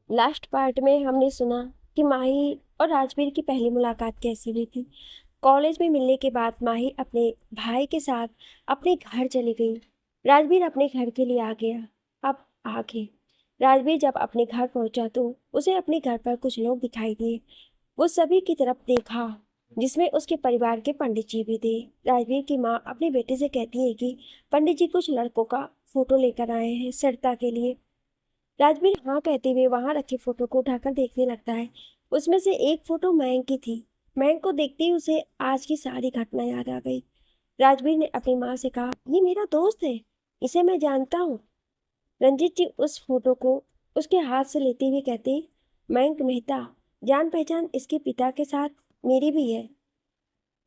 Last part में हमने सुना कि माही और राजवीर की पहली मुलाकात कैसी हुई थी। कॉलेज में मिलने के बाद माही अपने भाई के साथ अपने घर चली गई। राजवीर अपने घर के लिए आ गया। अब आगे राजवीर जब अपने घर पहुंचा तो उसे अपने घर पर कुछ लोग दिखाई दिए। वो सभी की तरफ देखा, जिसमें उसके परिवार के पंडित जी भी थे। राजवीर की माँ अपने बेटे से कहती है कि पंडित जी कुछ लड़कों का फोटो लेकर आए हैं सरिता के लिए। राजवीर हाँ कहते हुए वहां रखे फोटो को उठाकर देखने लगता है। उसमें से एक फोटो मयंक की थी। मयंक को देखते ही उसे आज की सारी घटना याद आ गई। राजवीर ने अपनी माँ से कहा, ये मेरा दोस्त है, इसे मैं जानता हूँ। रंजीत जी उस फोटो को उसके हाथ से लेते हुए कहते, मयंक मेहता, जान पहचान इसके पिता के साथ मेरी भी है।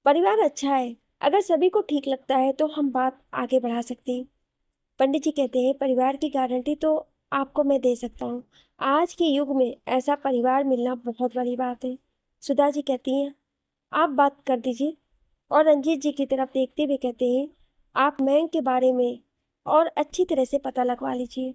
परिवार अच्छा है, अगर सभी को ठीक लगता है तो हम बात आगे बढ़ा सकते हैं। पंडित जी कहते हैं, परिवार की गारंटी तो आपको मैं दे सकता हूँ। आज के युग में ऐसा परिवार मिलना बहुत बड़ी बात है। सुधा जी कहती हैं, आप बात कर दीजिए। और रंजीत जी की तरफ देखते हुए कहते हैं, आप मयंक के बारे में और अच्छी तरह से पता लगवा लीजिए।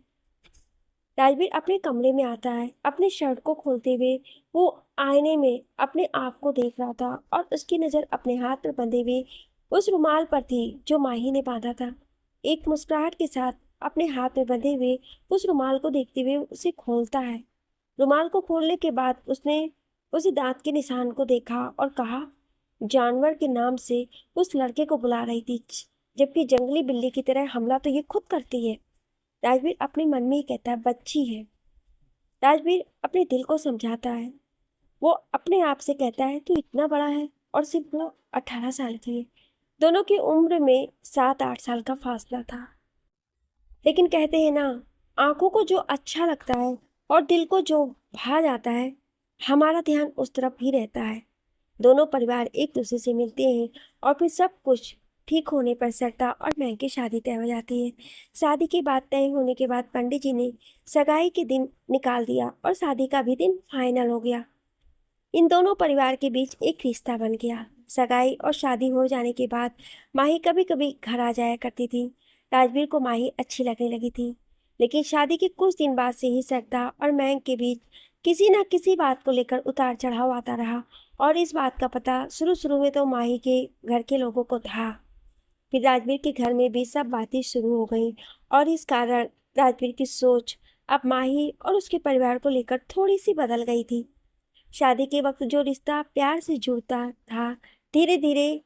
राजवीर अपने कमरे में आता है। अपने शर्ट को खोलते हुए वो आईने में अपने आप को देख रहा था और उसकी नज़र अपने हाथ पर बंधे हुए उस रुमाल पर थी जो माही ने बांधा था। एक मुस्कुराहट के साथ अपने हाथ में बंधे हुए उस रुमाल को देखते हुए उसे खोलता है। रुमाल को खोलने के बाद उसने उसे दांत के निशान को देखा और कहा, जानवर के नाम से उस लड़के को बुला रही थी, जबकि जंगली बिल्ली की तरह हमला तो ये खुद करती है। राजवीर अपने मन में ही कहता है, बच्ची है। राजवीर अपने दिल को समझाता है। वो अपने आप से कहता है, तू इतना बड़ा है और सिर्फ वो 18 साल की है। दोनों की उम्र में 7-8 साल का फासला था। लेकिन कहते हैं ना, आंखों को जो अच्छा लगता है और दिल को जो भा जाता है, हमारा ध्यान उस तरफ ही रहता है। दोनों परिवार एक दूसरे से मिलते हैं और फिर सब कुछ ठीक होने पर सरिता और मयंक की शादी तय हो जाती है। शादी की बात तय होने के बाद पंडित जी ने सगाई के दिन निकाल दिया और शादी का भी दिन फाइनल हो गया। इन दोनों परिवार के बीच एक रिश्ता बन गया। सगाई और शादी हो जाने के बाद माही कभी कभी घर आ जाया करती थी। राजवीर को माही अच्छी लगने लगी थी। लेकिन शादी के कुछ दिन बाद से ही सरिता और मयंक के बीच किसी न किसी बात को लेकर उतार चढ़ाव आता रहा और इस बात का पता शुरू शुरू में तो माही के घर के लोगों को था। फिर राजवीर के घर में भी सब बातें शुरू हो गई और इस कारण राजवीर की सोच अब माही और उसके परिवार को लेकर थोड़ी सी बदल गई थी। शादी के वक्त जो रिश्ता प्यार से जुड़ता था, धीरे धीरे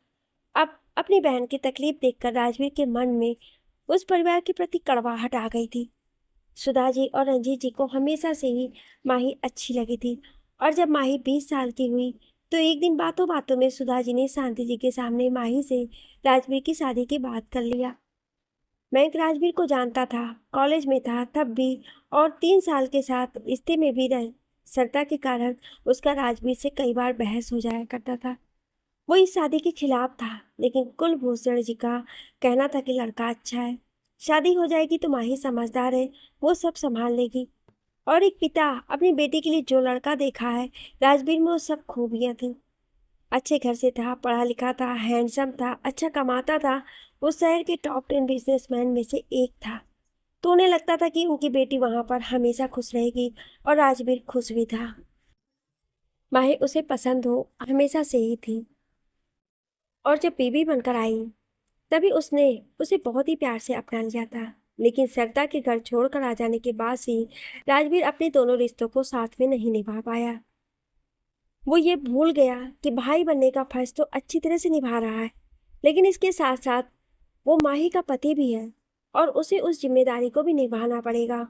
अब अपनी बहन की तकलीफ देखकर राजवीर के मन में उस परिवार के प्रति कड़वाहट आ गई थी। सुधा जी और रंजीत जी को हमेशा से ही माही अच्छी लगी थी और जब माही 20 साल की हुई तो एक दिन बातों बातों में सुधा जी ने शांति जी के सामने माही से राजवीर की शादी की बात कर लिया। मैं राजवीर को जानता था, कॉलेज में था तब भी, और 3 साल के साथ रिश्ते में भी रह सरिता के कारण उसका राजवीर से कई बार बहस हो जाया करता था। वो इस शादी के खिलाफ था, लेकिन कुलभूषण जी का कहना था कि लड़का अच्छा है, शादी हो जाएगी तो माही समझदार है, वो सब संभाल लेगी। और एक पिता अपनी बेटी के लिए जो लड़का देखा है, राजवीर में वो सब खूबियां थी। अच्छे घर से था, पढ़ा लिखा था, हैंडसम था, अच्छा कमाता था, वो शहर के टॉप 10 बिजनेसमैन में से एक था। तो उन्हें लगता था कि उनकी बेटी वहां पर हमेशा खुश रहेगी और राजवीर खुश भी था। माही उसे पसंद हो हमेशा से ही थी और जब बेबी बनकर आई तभी उसने उसे बहुत ही प्यार से अपना लिया था। लेकिन सरिता के घर छोड़कर आ जाने के बाद से राजवीर अपने दोनों रिश्तों को साथ में नहीं निभा पाया। वो ये भूल गया कि भाई बनने का फर्ज तो अच्छी तरह से निभा रहा है, लेकिन इसके साथ साथ वो माही का पति भी है और उसे उस जिम्मेदारी को भी निभाना पड़ेगा।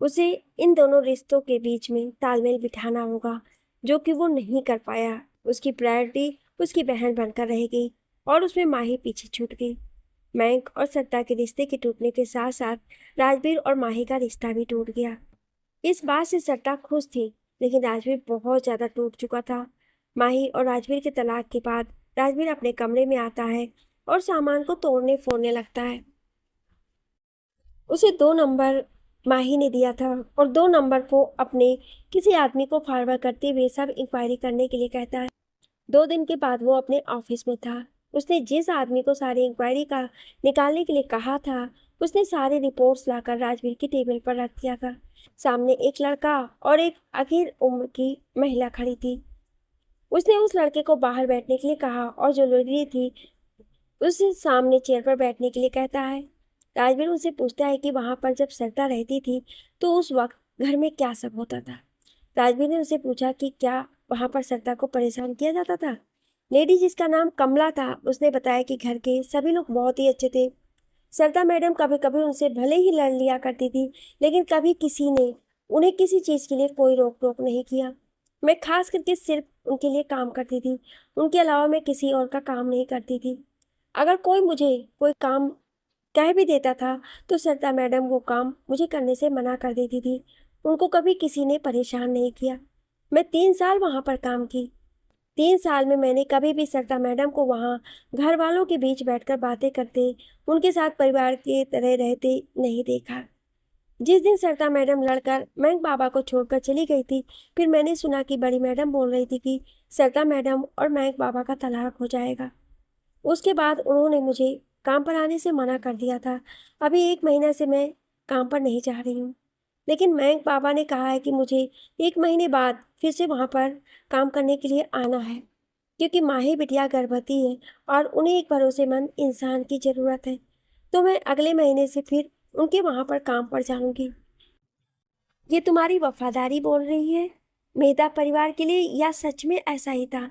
उसे इन दोनों रिश्तों के बीच में तालमेल बिठाना होगा, जो कि वो नहीं कर पाया। उसकी प्रायोरिटी उसकी बहन बनकर रह गई और उसमें माही पीछे छूट गई। मयंक और सत्ता के रिश्ते के टूटने के साथ साथ राजवीर और माही का रिश्ता भी टूट गया। इस बात से सत्ता खुश थी, लेकिन राजवीर बहुत ज्यादा टूट चुका था। माही और राजवीर के तलाक के बाद राजवीर अपने कमरे में आता है और सामान को तोड़ने फोड़ने लगता है। उसे 2 नंबर माही ने दिया था और 2 नंबर को अपने किसी आदमी को फॉरवर्ड करते हुए सब इंक्वायरी करने के लिए कहता है। 2 दिन के बाद वो अपने ऑफिस में था। उसने जिस आदमी को सारी इंक्वायरी का निकालने के लिए कहा था, उसने सारी रिपोर्ट्स लाकर राजवीर की टेबल पर रख दिया था। सामने एक लड़का और एक आखिर उम्र की महिला खड़ी थी। उसने उस लड़के को बाहर बैठने के लिए कहा और जो लड़की थी उसे सामने चेयर पर बैठने के लिए कहता है। राजवीर उनसे पूछता है कि वहां पर जब सरिता रहती थी तो उस वक्त घर में क्या सब होता था। राजवीर ने उसे पूछा कि क्या वहां पर सरिता को परेशान किया जाता था। लेडी जिसका नाम कमला था उसने बताया कि घर के सभी लोग बहुत ही अच्छे थे। सरिता मैडम कभी कभी उनसे भले ही लड़ लिया करती थी, लेकिन कभी किसी ने उन्हें किसी चीज के लिए कोई रोक टोक नहीं किया। मैं खास करके सिर्फ उनके लिए काम करती थी, उनके अलावा मैं किसी और का काम नहीं करती थी। अगर कोई मुझे कोई काम कह भी देता था तो सरिता मैडम वो काम मुझे करने से मना कर देती थी। उनको कभी किसी ने परेशान नहीं किया। मैं 3 साल वहां पर काम की। 3 साल में मैंने कभी भी सरिता मैडम को वहां घर वालों के बीच बैठकर बातें करते, उनके साथ परिवार के तरह रहते नहीं देखा। जिस दिन सरिता मैडम लड़कर मैं बाबा को छोड़कर चली गई थी, फिर मैंने सुना कि बड़ी मैडम बोल रही थी कि सरिता मैडम और मैं बाबा का तलाक हो जाएगा। उसके बाद उन्होंने मुझे काम पर आने से मना कर दिया था। अभी 1 महीना से मैं काम पर नहीं जा रही हूँ, लेकिन मयंक बाबा ने कहा है कि मुझे 1 महीने बाद फिर से वहाँ पर काम करने के लिए आना है, क्योंकि माही बिटिया गर्भवती है और उन्हें एक भरोसेमंद इंसान की ज़रूरत है। तो मैं अगले महीने से फिर उनके वहाँ पर काम पर जाऊँगी। ये तुम्हारी वफादारी बोल रही है मेहता परिवार के लिए, या सच में ऐसा ही था?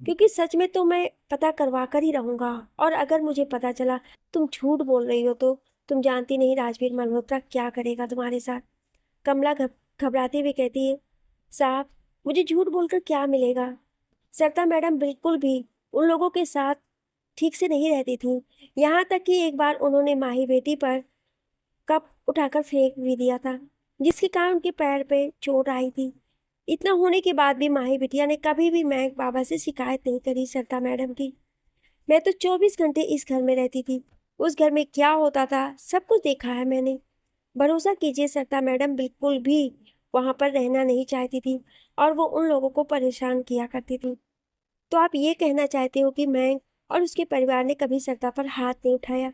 क्योंकि सच में तो मैं पता करवा कर ही रहूंगा, और अगर मुझे पता चला तुम झूठ बोल रही हो तो तुम जानती नहीं राजवीर मल्होत्रा क्या करेगा तुम्हारे साथ। कमला घबराते हुए कहती है, साहब मुझे झूठ बोलकर क्या मिलेगा? सरिता मैडम बिल्कुल भी उन लोगों के साथ ठीक से नहीं रहती थी। यहाँ तक कि एक बार उन्होंने माही बेटी पर कप उठाकर फेंक भी दिया था, जिसके कारण उनके पैर पे चोट आई थी। इतना होने के बाद भी माही बिटिया ने कभी भी महक बाबा से शिकायत नहीं करी सरिता मैडम की। मैं तो 24 घंटे इस घर में रहती थी, उस घर में क्या होता था सब कुछ देखा है मैंने। भरोसा कीजिए सरिता मैडम बिल्कुल भी वहां पर रहना नहीं चाहती थी, और वो उन लोगों को परेशान किया करती थी। तो आप ये कहना चाहते हो कि मैं और उसके परिवार ने कभी सरिता पर हाथ नहीं उठाया?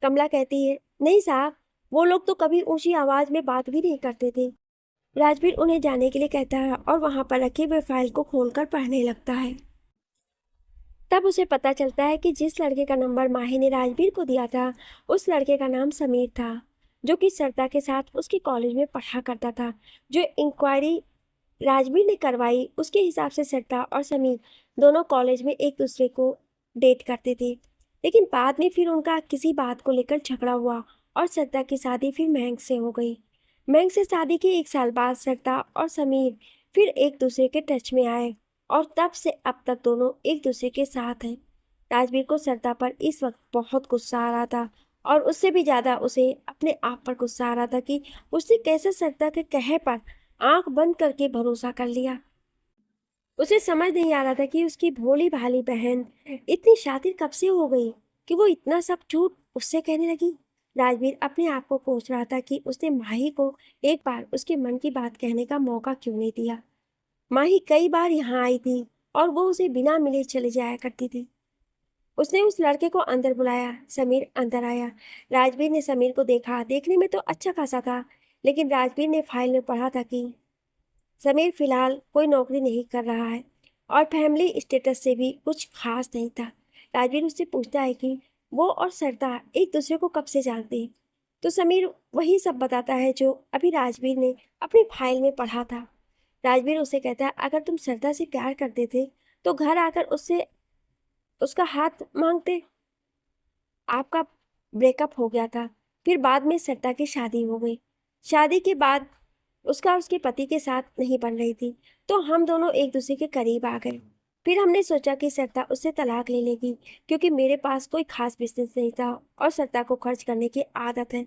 कमला कहती है, नहीं साहब, वो लोग तो कभी ऊंची आवाज में बात भी नहीं करते थे। राजवीर उन्हें जाने के लिए कहता है और वहां पर रखे हुए फाइल को खोलकर पढ़ने लगता है। तब उसे पता चलता है कि जिस लड़के का नंबर माही ने राजवीर को दिया था उस लड़के का नाम समीर था, जो कि सरिता के साथ उसके कॉलेज में पढ़ा करता था। जो इंक्वायरी राजवीर ने करवाई उसके हिसाब से सरिता और समीर दोनों कॉलेज में एक दूसरे को डेट करते थे, लेकिन बाद में फिर उनका किसी बात को लेकर झगड़ा हुआ और सरिता की शादी फिर महंग से हो गई। महंग से शादी के 1 साल बाद सरिता और समीर फिर एक दूसरे के टच में आए, और तब से अब तक दोनों एक दूसरे के साथ हैं। राजवीर को सरिता पर इस वक्त बहुत गुस्सा आ रहा था, और उससे भी ज़्यादा उसे अपने आप पर गुस्सा आ रहा था कि उसने कैसे सरिता के कहे पर आंख बंद करके भरोसा कर लिया। उसे समझ नहीं आ रहा था कि उसकी भोली भाली बहन इतनी शातिर कब से हो गई कि वो इतना सब झूठ उससे कहने लगी। राजवीर अपने आप को कोस रहा था कि उसने माही को एक बार उसके मन की बात कहने का मौका क्यों नहीं दिया। माही कई बार यहाँ आई थी और वो उसे बिना मिले चले जाया करती थी। उसने उस लड़के को अंदर बुलाया। समीर अंदर आया। राजवीर ने समीर को देखा। देखने में तो अच्छा खासा था, लेकिन राजवीर ने फाइल में पढ़ा था कि समीर फिलहाल कोई नौकरी नहीं कर रहा है और फैमिली स्टेटस से भी कुछ खास नहीं था। राजवीर उससे पूछता है कि वो और सरिता एक दूसरे को कब से जानते हैं, तो समीर वही सब बताता है जो अभी राजवीर ने अपनी फाइल में पढ़ा था। राजवीर उसे कहता है, अगर तुम सरिता से प्यार करते थे तो घर आकर उससे उसका हाथ मांगते। आपका ब्रेकअप हो गया था, फिर बाद में सरिता की शादी हो गई। शादी के बाद उसका उसके पति के साथ नहीं बन रही थी, तो हम दोनों एक दूसरे के करीब आ गए। फिर हमने सोचा कि सरिता उससे तलाक ले लेगी, क्योंकि मेरे पास कोई खास बिजनेस नहीं था और सरिता को खर्च करने की आदत है।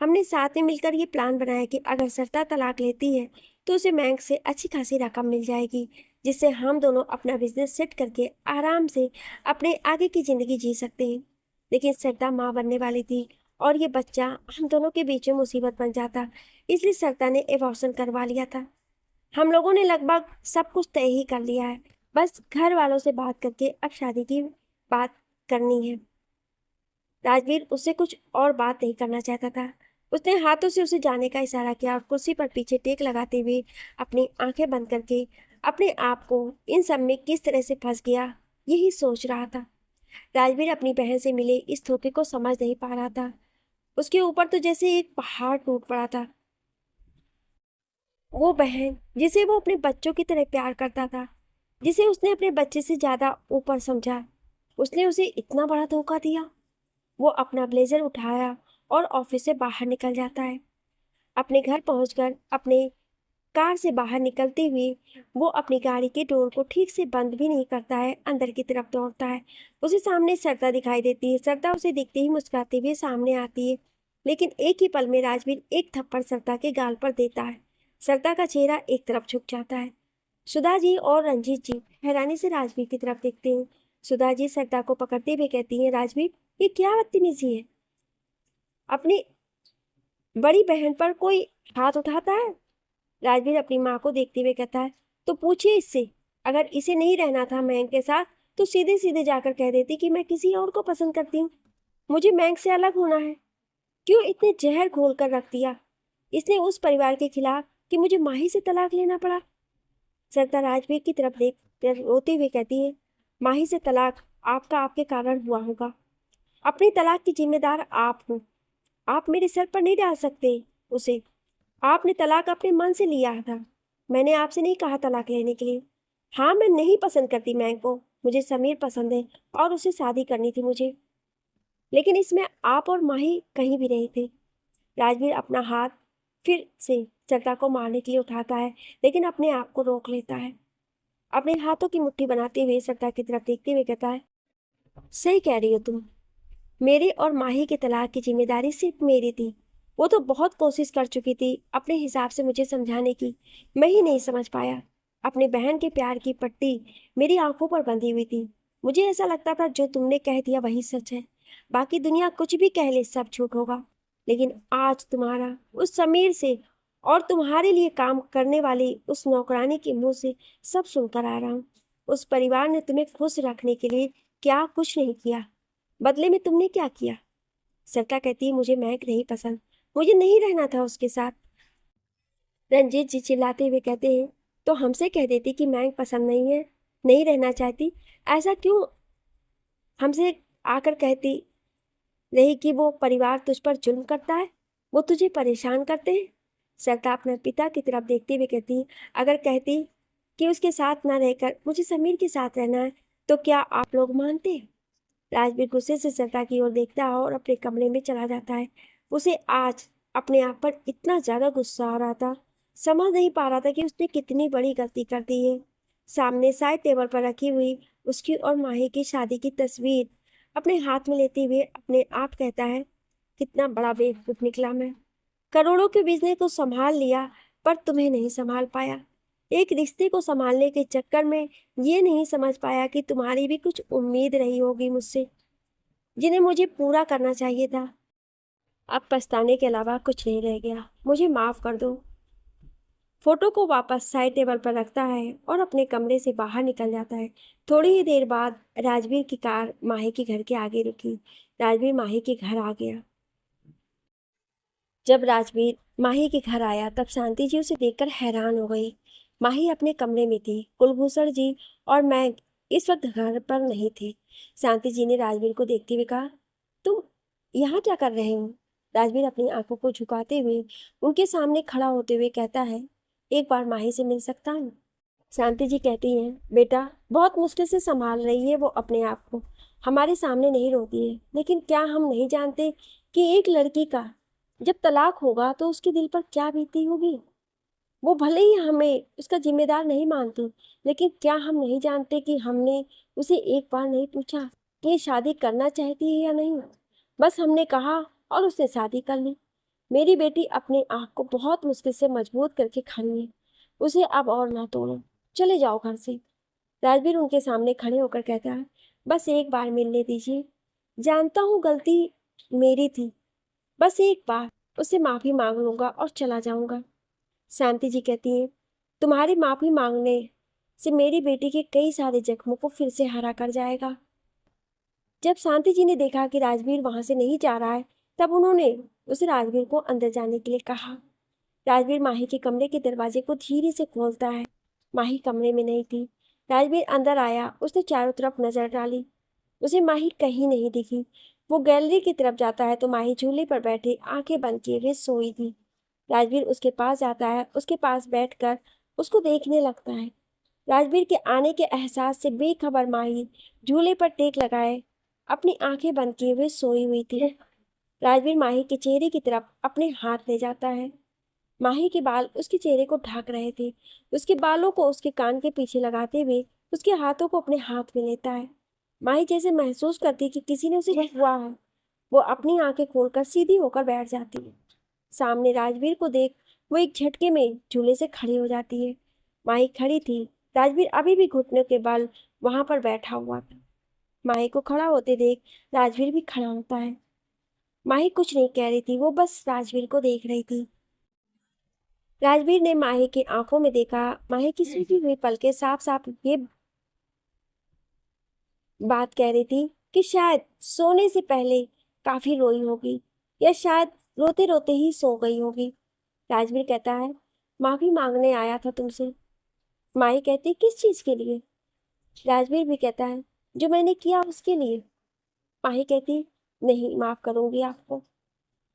हमने साथ में मिलकर ये प्लान बनाया कि अगर सरिता तलाक लेती है तो उसे बैंक से अच्छी खासी रकम मिल जाएगी, जिससे हम दोनों अपना बिजनेस सेट करके आराम से अपने आगे की ज़िंदगी जी सकते हैं। लेकिन सरिता माँ बनने वाली थी और ये बच्चा हम दोनों के बीच में मुसीबत बन जाता, इसलिए सरिता ने एबॉर्शन करवा लिया था। हम लोगों ने लगभग सब कुछ तय ही कर लिया है, बस घर वालों से बात करके अब शादी की बात करनी है। राजवीर उससे कुछ और बात नहीं करना चाहता था। उसने हाथों से उसे जाने का इशारा किया और कुर्सी पर पीछे टेक लगाते हुए अपनी आंखें बंद करके अपने आप को इन सब में किस तरह से फंस गया यही सोच रहा था। राजवीर अपनी बहन से मिले इस धोखे को समझ नहीं पा रहा था। उसके ऊपर तो जैसे एक पहाड़ टूट पड़ा था। वो बहन जिसे वो अपने बच्चों की तरह प्यार करता था, जिसे उसने अपने बच्चे से ज्यादा ऊपर समझा, उसने उसे इतना बड़ा धोखा दिया। वो अपना ब्लेजर उठाया और ऑफिस से बाहर निकल जाता है। अपने घर पहुंचकर अपने कार से बाहर निकलते हुए वो अपनी गाड़ी के डोर को ठीक से बंद भी नहीं करता है, अंदर की तरफ दौड़ता है। उसे सामने सरदा दिखाई देती है। सरदा उसे देखते ही मुस्कुराते हुए सामने आती है, लेकिन एक ही पल में राजवीर एक थप्पड़ सरदा के गाल पर देता है। सरदा का चेहरा एक तरफ झुक जाता है। सुधा जी और रंजीत जी हैरानी से राजवीर की तरफ देखते हैं। सुधा जी सरदा को पकड़ते हुए कहती हैं, राजवीर ये क्या बदतमीजी है, अपनी बड़ी बहन पर कोई हाथ उठाता है। राजवीर अपनी माँ को देखते हुए कहता है, तो पूछिए इससे, अगर इसे नहीं रहना था मैंग के साथ तो सीधे सीधे जाकर कह देती कि मैं किसी और को पसंद करती हूँ, मुझे मैंग से अलग होना है। क्यों इतने जहर घोल कर रख दिया इसने उस परिवार के खिलाफ कि मुझे माही से तलाक लेना पड़ा। सरदा राजवीर की तरफ देख कर रोते हुए कहती है, माही से तलाक आपका आपके कारण हुआ होगा। अपनी तलाक की जिम्मेदार आप हो। आप मेरे सर पर नहीं डाल सकते उसे। आपने तलाक अपने मन से लिया था। मैंने आपसे नहीं कहा तलाक लेने के लिए। हाँ, मैं नहीं पसंद करती मैंग को, मुझे समीर पसंद है और उससे शादी करनी थी मुझे, लेकिन इसमें आप और माही कहीं भी नहीं थे। राजवीर अपना हाथ फिर से सरदा को मारने के लिए उठाता है, लेकिन अपने आप को रोक लेता है। अपने हाथों की मुट्ठी बनाते हुए सरदा की तरफ देखते हुए कहता है, सही कह रही हो तुम। मेरे और माही के तलाक की जिम्मेदारी सिर्फ मेरी थी। वो तो बहुत कोशिश कर चुकी थी अपने हिसाब से मुझे समझाने की, मैं ही नहीं समझ पाया। अपनी बहन के प्यार की पट्टी मेरी आंखों पर बंधी हुई थी। मुझे ऐसा लगता था जो तुमने कह दिया वही सच है, बाकी दुनिया कुछ भी कह ले सब झूठ होगा। लेकिन आज तुम्हारा उस समीर से और तुम्हारे लिए काम करने वाली उस नौकरानी के मुंह से सब सुनकर आ रहा हूँ। उस परिवार ने तुम्हें खुश रखने के लिए क्या कुछ नहीं किया, बदले में तुमने क्या किया। सरका कहती है, मुझे महक नहीं पसंद, मुझे नहीं रहना था उसके साथ। रंजीत जी चिल्लाते हुए कहते हैं, तो हमसे कह देती कि महक पसंद नहीं है, नहीं रहना चाहती, ऐसा क्यों हमसे आकर कहती रही कि वो परिवार तुझ पर जुल्म करता है, वो तुझे परेशान करते हैं। सरका अपने पिता की तरफ देखते हुए कहती, अगर कहती कि उसके साथ ना रहकर मुझे समीर के साथ रहना है तो क्या आप लोग मानते। राजवीर गुस्से से सरका की ओर देखता है और अपने कमरे में चला जाता है। उसे आज अपने आप पर इतना ज्यादा गुस्सा आ रहा था, समझ नहीं पा रहा था कि उसने कितनी बड़ी गलती कर दी है। सामने साइड टेबल पर रखी हुई उसकी और माही की शादी की तस्वीर अपने हाथ में लेते हुए अपने आप कहता है, कितना बड़ा बेवकूफ निकला मैं। करोड़ों के बिजनेस को संभाल लिया पर तुम्हें नहीं संभाल पाया। एक रिश्ते को संभालने के चक्कर में ये नहीं समझ पाया कि तुम्हारी भी कुछ उम्मीद रही होगी मुझसे, जिन्हें मुझे पूरा करना चाहिए था। अब पछताने के अलावा कुछ नहीं रह गया, मुझे माफ कर दो। फोटो को वापस साइड टेबल पर रखता है और अपने कमरे से बाहर निकल जाता है। थोड़ी ही देर बाद राजवीर की कार माही के घर के आगे रुकी। राजवीर माही के घर आ गया। जब राजवीर माही के घर आया तब शांति जी उसे देखकर हैरान हो गई। माही अपने कमरे में थी। कुलभूषण जी और मैं इस वक्त घर पर नहीं थे। शांति जी ने राजवीर को देखते हुए कहा, तुम यहाँ क्या कर रहे हो। राजवीर अपनी आंखों को झुकाते हुए उनके सामने खड़ा होते हुए कहता है, एक बार माही से मिल सकता हूँ। शांति जी कहती हैं, बेटा बहुत मुश्किल से संभाल रही है वो अपने आप को, हमारे सामने नहीं रोती है, लेकिन क्या हम नहीं जानते कि एक लड़की का जब तलाक होगा तो उसके दिल पर क्या बीती होगी। वो भले ही हमें उसका जिम्मेदार नहीं मानती, लेकिन क्या हम नहीं जानते कि हमने उसे एक बार नहीं पूछा कि ये शादी करना चाहती है या नहीं। बस हमने कहा और उसने शादी कर ली। मेरी बेटी अपने आँख को बहुत मुश्किल से मजबूत करके खड़ी है, उसे अब और ना तोड़ो, चले जाओ घर से। राजवीर उनके सामने खड़े होकर कहता है, बस एक बार मिलने दीजिए, जानता हूँ गलती मेरी थी, बस एक बार उससे माफी मांग लूंगा और चला जाऊंगा। शांति जी कहती हैं, तुम्हारी माफी मांगने से मेरी बेटी के कई सारे जख्मों को फिर से हरा कर जाएगा। जब शांति जी ने देखा कि राजवीर वहां से नहीं जा रहा है तब उन्होंने उसने राजवीर को अंदर जाने के लिए कहा। राजवीर माही के कमरे के दरवाजे को धीरे से खोलता है। माही कमरे में नहीं थी। राजवीर अंदर आया। उसने चारों तरफ नजर डाली। उसे माही कहीं नहीं दिखी। वो गैलरी की तरफ जाता है तो माही झूले पर बैठे आंखें बंद किए हुए सोई थी। राजवीर उसके पास जाता है। उसके पास बैठकर उसको देखने लगता है। राजवीर के आने के एहसास से बेखबर माही झूले पर टेक लगाए अपनी आंखें बंद किए हुए सोई हुई थी। राजवीर माही के चेहरे की तरफ अपने हाथ ले जाता है। माही के बाल उसके चेहरे को ढक रहे थे। उसके बालों को उसके कान के पीछे लगाते हुए उसके हाथों को अपने हाथ में लेता है। माही जैसे महसूस करती कि किसी ने उसे छुआ है। वो अपनी आंखें खोलकर सीधी होकर बैठ जाती है। सामने राजवीर को देख वो एक झटके में झूले से खड़ी हो जाती है। माही खड़ी थी। राजवीर अभी भी घुटनों के बल वहां पर बैठा हुआ था। माही को खड़ा होते देख राजवीर भी खड़ा होता है। माही कुछ नहीं कह रही थी। वो बस राजवीर को देख रही थी। राजवीर ने माही की आंखों में देखा। माही की सूजी हुई पलकें साफ साफ ये बात कह रही थी कि शायद सोने से पहले काफी रोई होगी या शायद रोते रोते ही सो गई होगी। राजवीर कहता है, माफी मांगने आया था तुमसे। माही कहती, किस चीज के लिए? राजवीर भी कहता है, जो मैंने किया उसके लिए। माही कहती, नहीं, माफ करूंगी आपको।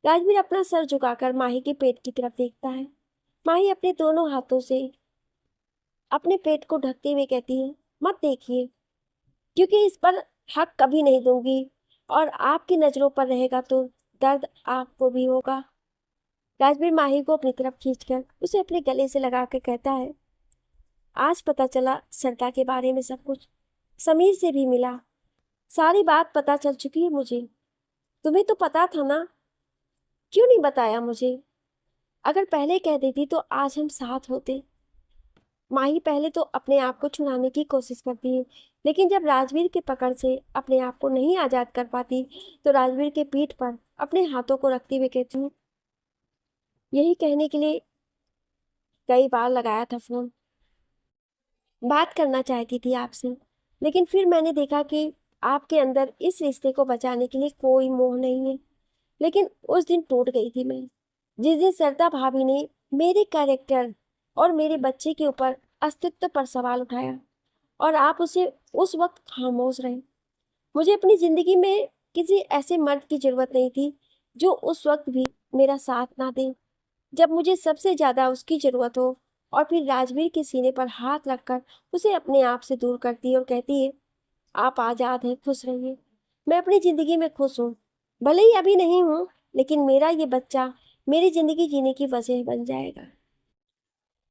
राजवीर अपना सर झुकाकर माही के पेट की तरफ देखता है। माही अपने दोनों हाथों से अपने पेट को ढकते हुए कहती है, मत देखिए, क्योंकि इस पर हक कभी नहीं दूंगी और आपकी नजरों पर रहेगा तो दर्द आपको भी होगा। राजवीर माही को अपनी तरफ खींचकर उसे अपने गले से लगा कर कहता है, आज पता चला सरता के बारे में सब कुछ। समीर से भी मिला। सारी बात पता चल चुकी है मुझे। तुम्हें तो पता था ना, क्यों नहीं बताया मुझे? अगर पहले कह देती तो आज हम साथ होते। माही पहले तो अपने आप को छुड़ाने की कोशिश करती है, लेकिन जब राजवीर के पकड़ से अपने आप को नहीं आजाद कर पाती तो राजवीर के पीठ पर अपने हाथों को रखते हुए कहती हूँ, यही कहने के लिए कई बार लगाया था फोन। बात करना चाहती थी आपसे, लेकिन फिर मैंने देखा कि आपके अंदर इस रिश्ते को बचाने के लिए कोई मोह नहीं है। लेकिन उस दिन टूट गई थी मैं, जिस दिन सरदा भाभी ने मेरे कैरेक्टर और मेरे बच्चे के ऊपर अस्तित्व पर सवाल उठाया और आप उसे उस वक्त खामोश रहे। मुझे अपनी जिंदगी में किसी ऐसे मर्द की जरूरत नहीं थी जो उस वक्त भी मेरा साथ ना दे जब मुझे सबसे ज्यादा उसकी जरूरत हो। और फिर राजवीर के सीने पर हाथ रखकर उसे अपने आप से दूर करती है और कहती है, आप आजाद हैं, खुश रहिए। मैं अपनी जिंदगी में खुश हूँ, भले ही अभी नहीं हूँ, लेकिन मेरा ये बच्चा मेरी जिंदगी जीने की वजह बन जाएगा।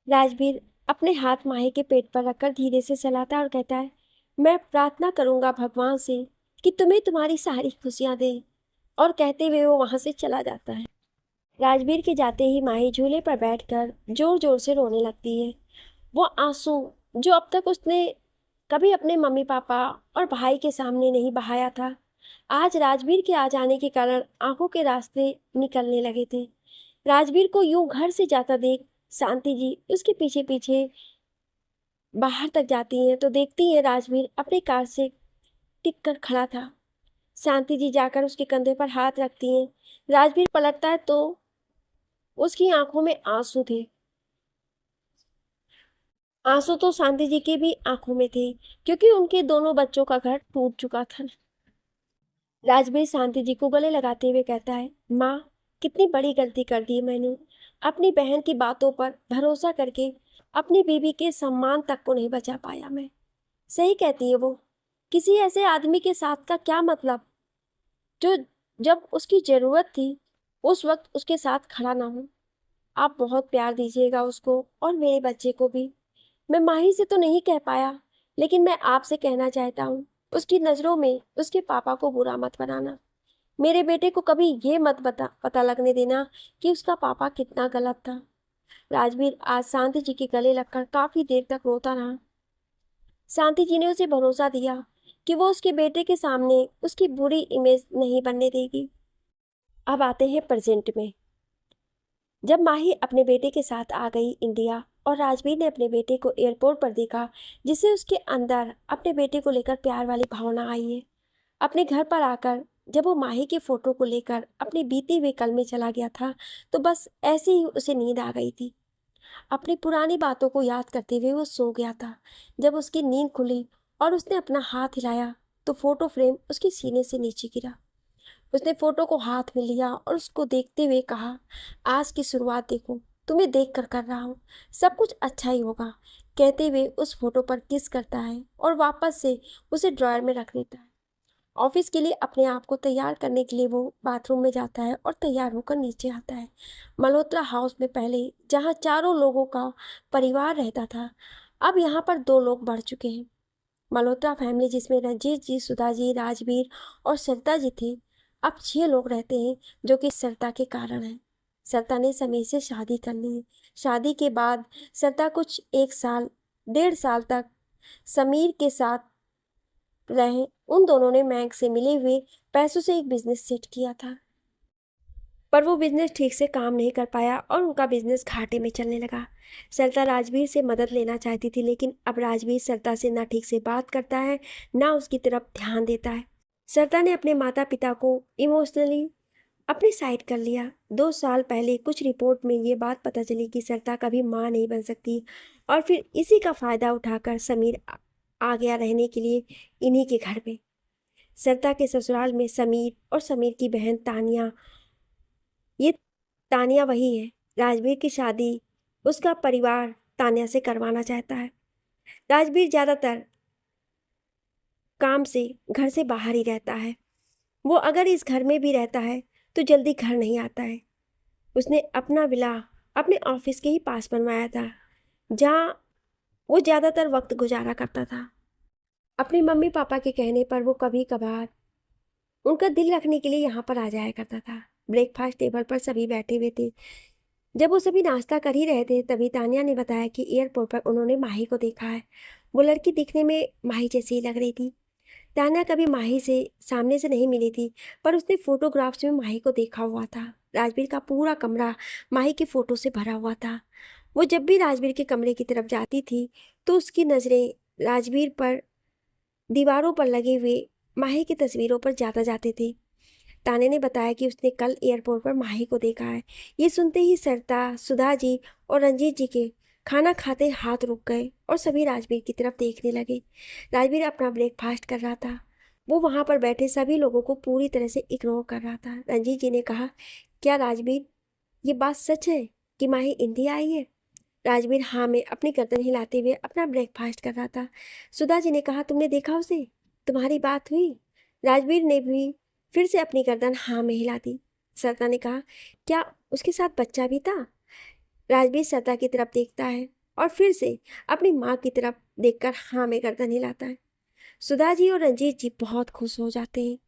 राजवीर अपने हाथ माही के पेट पर रखकर धीरे से सहलाता है और कहता है, मैं प्रार्थना करूंगा भगवान से कि तुम्हें तुम्हारी सारी खुशियां दे। और कहते हुए वो वहां से चला जाता है। राजवीर के जाते ही माही झूले पर बैठकर जोर जोर से रोने लगती है। वो आंसू जो अब तक उसने कभी अपने मम्मी पापा और भाई के सामने नहीं बहाया था, आज राजवीर के आ जाने के कारण आंखों के रास्ते निकलने लगे थे। राजवीर को यूं घर से जाता देख शांति जी उसके पीछे पीछे बाहर तक जाती हैं तो देखती है राजवीर अपनी कार से टिक कर खड़ा था। शांति जी जाकर उसके कंधे पर हाथ रखती हैं। राजवीर पलटता है तो उसकी आंखों में आंसू थे। आंसू तो शांति जी के भी आंखों में थे, क्योंकि उनके दोनों बच्चों का घर टूट चुका था। राजवीर शांति जी को गले लगाते हुए कहता है, माँ, कितनी बड़ी गलती कर दी मैंने। अपनी बहन की बातों पर भरोसा करके अपनी बीवी के सम्मान तक को नहीं बचा पाया मैं। सही कहती है वो, किसी ऐसे आदमी के साथ का क्या मतलब जो जब उसकी जरूरत थी उस वक्त उसके साथ खड़ा ना हो। आप बहुत प्यार दीजिएगा उसको और मेरे बच्चे को भी। मैं माही से तो नहीं कह पाया, लेकिन मैं आपसे कहना चाहता हूँ, उसकी नज़रों में उसके पापा को बुरा मत बनाना। मेरे बेटे को कभी ये मत पता लगने देना कि उसका पापा कितना गलत था। राजवीर आज शांति जी के गले लगकर काफी देर तक रोता रहा। शांति जी ने उसे भरोसा दिया कि वो उसके बेटे के सामने उसकी बुरी इमेज नहीं बनने देगी। अब आते हैं प्रेजेंट में। जब माही अपने बेटे के साथ आ गई इंडिया और राजवीर ने अपने बेटे को एयरपोर्ट पर देखा, जिससे उसके अंदर अपने बेटे को लेकर प्यार वाली भावना आई है। अपने घर पर आकर जब वो माही के फोटो को लेकर अपने बीते हुए कल में चला गया था तो बस ऐसे ही उसे नींद आ गई थी। अपनी पुरानी बातों को याद करते हुए वो सो गया था। जब उसकी नींद खुली और उसने अपना हाथ हिलाया तो फोटो फ्रेम उसके सीने से नीचे गिरा। उसने फोटो को हाथ में लिया और उसको देखते हुए कहा, आज की शुरुआत देखो, तुम्हें देख कर रहा हूँ, सब कुछ अच्छा ही होगा। कहते हुए उस फोटो पर किस करता है और वापस से उसे ड्रॉयर में रख देता है। ऑफिस के लिए अपने आप को तैयार करने के लिए वो बाथरूम में जाता है और तैयार होकर नीचे आता है। मल्होत्रा हाउस में पहले जहाँ चारों लोगों का परिवार रहता था, अब यहाँ पर 2 लोग बढ़ चुके हैं। मल्होत्रा फैमिली, जिसमें रंजीत जी, सुधा जी, राजवीर और सरिता जी थे, अब 6 लोग रहते हैं, जो कि सरिता के कारण है। सरिता ने समीर से शादी कर ली है। शादी के बाद सरिता कुछ 1 साल 1.5 साल तक समीर के साथ रहे। उन दोनों ने बैंक से मिले हुए पैसों से एक बिजनेस सेट किया था, पर वो बिजनेस ठीक से काम नहीं कर पाया और उनका बिजनेस घाटे में चलने लगा। सरिता राजवीर से मदद लेना चाहती थी, लेकिन अब राजवीर सरिता से ना ठीक से बात करता है, ना उसकी तरफ ध्यान देता है। सरिता ने अपने माता पिता को इमोशनली अपनी साइड कर लिया। 2 साल पहले कुछ रिपोर्ट में ये बात पता चली कि सरिता कभी माँ नहीं बन सकती, और फिर इसी का फायदा उठाकर समीर आ गया रहने के लिए इन्हीं के घर में। सरिता के ससुराल में समीर और समीर की बहन तानिया, ये तानिया वही है। राजवीर की शादी उसका परिवार तानिया से करवाना चाहता है। राजवीर ज़्यादातर काम से घर से बाहर ही रहता है। वो अगर इस घर में भी रहता है तो जल्दी घर नहीं आता है। उसने अपना विला अपने ऑफिस के ही पास बनवाया था, जहाँ वो ज़्यादातर वक्त गुजारा करता था। अपनी मम्मी पापा के कहने पर वो कभी कभार उनका दिल रखने के लिए यहाँ पर आ जाया करता था। ब्रेकफास्ट टेबल पर सभी बैठे हुए थे। जब वो सभी नाश्ता कर ही रहे थे, तभी तानिया ने बताया कि एयरपोर्ट पर उन्होंने माही को देखा है। वो लड़की दिखने में माही जैसी ही लग रही थी। तानिया कभी माही से सामने से नहीं मिली थी, पर उसने फोटोग्राफ्स में माही को देखा हुआ था। राजवीर का पूरा कमरा माही के फोटो से भरा हुआ था। वो जब भी राजवीर के कमरे की तरफ जाती थी तो उसकी नज़रें राजवीर पर दीवारों पर लगे हुए माही की तस्वीरों पर ज़्यादा जाते थे। ताने ने बताया कि उसने कल एयरपोर्ट पर माही को देखा है। ये सुनते ही सरिता, सुधा जी और रंजीत जी के खाना खाते हाथ रुक गए और सभी राजवीर की तरफ देखने लगे। राजवीर अपना ब्रेकफास्ट कर रहा था। वो वहाँ पर बैठे सभी लोगों को पूरी तरह से इग्नोर कर रहा था। रंजीत जी ने कहा, क्या राजवीर, ये बात सच है कि माही इंडिया आई है? राजवीर हाँ में अपनी गर्दन हिलाते हुए अपना ब्रेकफास्ट कर रहा था। सुधा जी ने कहा, तुमने देखा उसे? तुम्हारी बात हुई? राजवीर ने भी फिर से अपनी गर्दन हाँ में हिला दी। सरिता ने कहा, क्या उसके साथ बच्चा भी था? राजवीर सरिता की तरफ देखता है और फिर से अपनी माँ की तरफ देखकर हाँ में गर्दन हिलाता है। सुधा जी और रंजीत जी बहुत खुश हो जाते हैं।